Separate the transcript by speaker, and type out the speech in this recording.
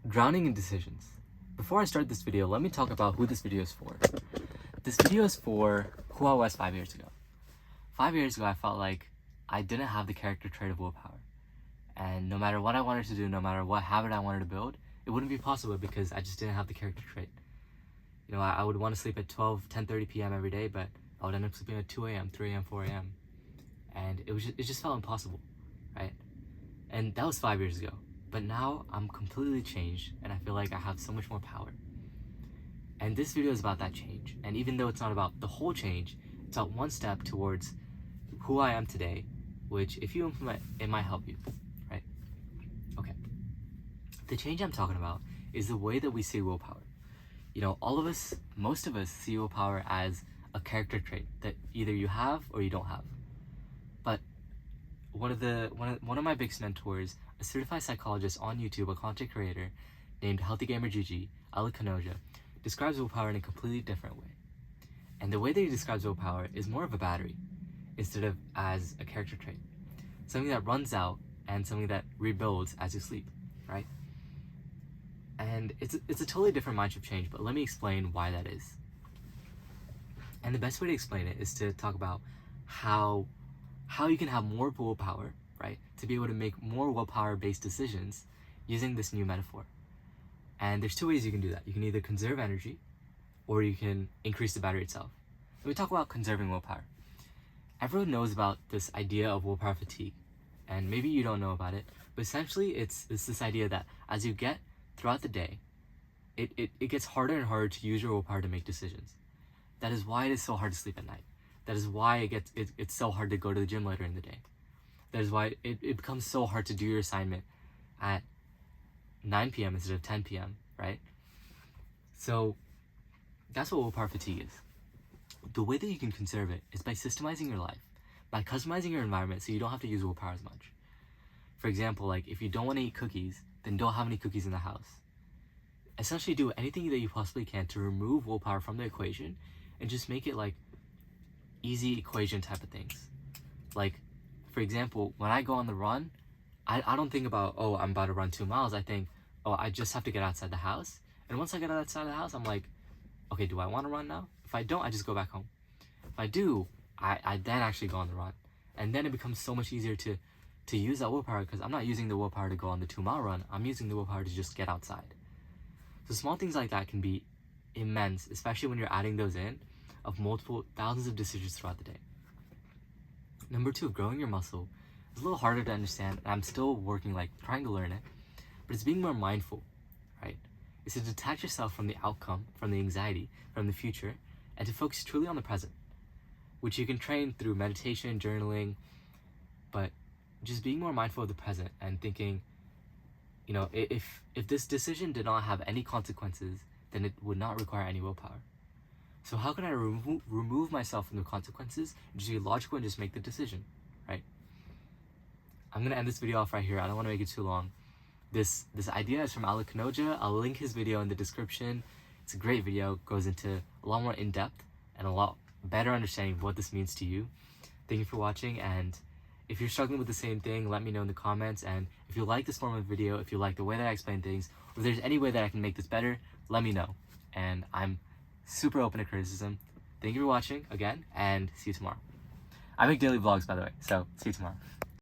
Speaker 1: Drowning in decisions. Before I start this video, let me talk about who this video is for. This video is for who I was 5 years ago. 5 years ago, I felt like I didn't have the character trait of willpower. And no matter what I wanted to do, no matter what habit I wanted to build, it wouldn't be possible because I just didn't have the character trait. You know, I would want to sleep at 10:30 p.m. every day, but I would end up sleeping at 2 a.m., 3 a.m., 4 a.m. And it just felt impossible, right? And that was 5 years ago. But now I'm completely changed and I feel like I have so much more power. And this video is about that change. And even though it's not about the whole change, it's about one step towards who I am today, which if you implement, it might help you, right? Okay. The change I'm talking about is the way that we see willpower. You know, all of us, most of us see willpower as a character trait that either you have or you don't have. But one of my biggest mentors, a certified psychologist on YouTube, a content creator named Healthy Gamer GG, Ali Kanoja, describes willpower in a completely different way. And the way that he describes willpower is more of a battery instead of as a character trait. Something that runs out and something that rebuilds as you sleep, right? And it's a totally different mindset change, but let me explain why that is. And the best way to explain it is to talk about how you can have more willpower, right? To be able to make more willpower-based decisions using this new metaphor. And there's two ways you can do that. You can either conserve energy or you can increase the battery itself. Let me talk about conserving willpower. Everyone knows about this idea of willpower fatigue, and maybe you don't know about it, but essentially it's this idea that as you get throughout the day, it gets harder and harder to use your willpower to make decisions. That is why it is so hard to sleep at night. That is why it's so hard to go to the gym later in the day. That is why it becomes so hard to do your assignment at 9 p.m. instead of 10 p.m., right? So that's what willpower fatigue is. The way that you can conserve it is by systemizing your life, by customizing your environment so you don't have to use willpower as much. For example, like if you don't want to eat cookies, then don't have any cookies in the house. Essentially do anything that you possibly can to remove willpower from the equation and just make it like easy equation type of things. Like, for example, when I go on the run, I don't think about, oh, I'm about to run 2 miles. I think, oh, I just have to get outside the house. And once I get outside the house, I'm like, okay, do I want to run now? If I don't, I just go back home. If I do, I then actually go on the run. And then it becomes so much easier to use that willpower because I'm not using the willpower to go on the 2-mile run. I'm using the willpower to just get outside. So small things like that can be immense, especially when you're adding those in of multiple thousands of decisions throughout the day. Number 2, growing your muscle is a little harder to understand, and I'm still working, trying to learn it, but it's being more mindful, right? It's to detach yourself from the outcome, from the anxiety, from the future, and to focus truly on the present, which you can train through meditation, journaling, but just being more mindful of the present and thinking, you know, if this decision did not have any consequences, then it would not require any willpower. So how can I remove myself from the consequences and just be logical and just make the decision, right? I'm going to end this video off right here. I don't want to make it too long. This idea is from Ali Kanoja. I'll link his video in the description. It's a great video. It goes into a lot more in-depth and a lot better understanding of what this means to you. Thank you for watching, and if you're struggling with the same thing, let me know in the comments. And if you like this form of video, if you like the way that I explain things, or if there's any way that I can make this better, let me know. And I'm super open to criticism. Thank you for watching again, and see you tomorrow. I make daily vlogs, by the way, so see you tomorrow.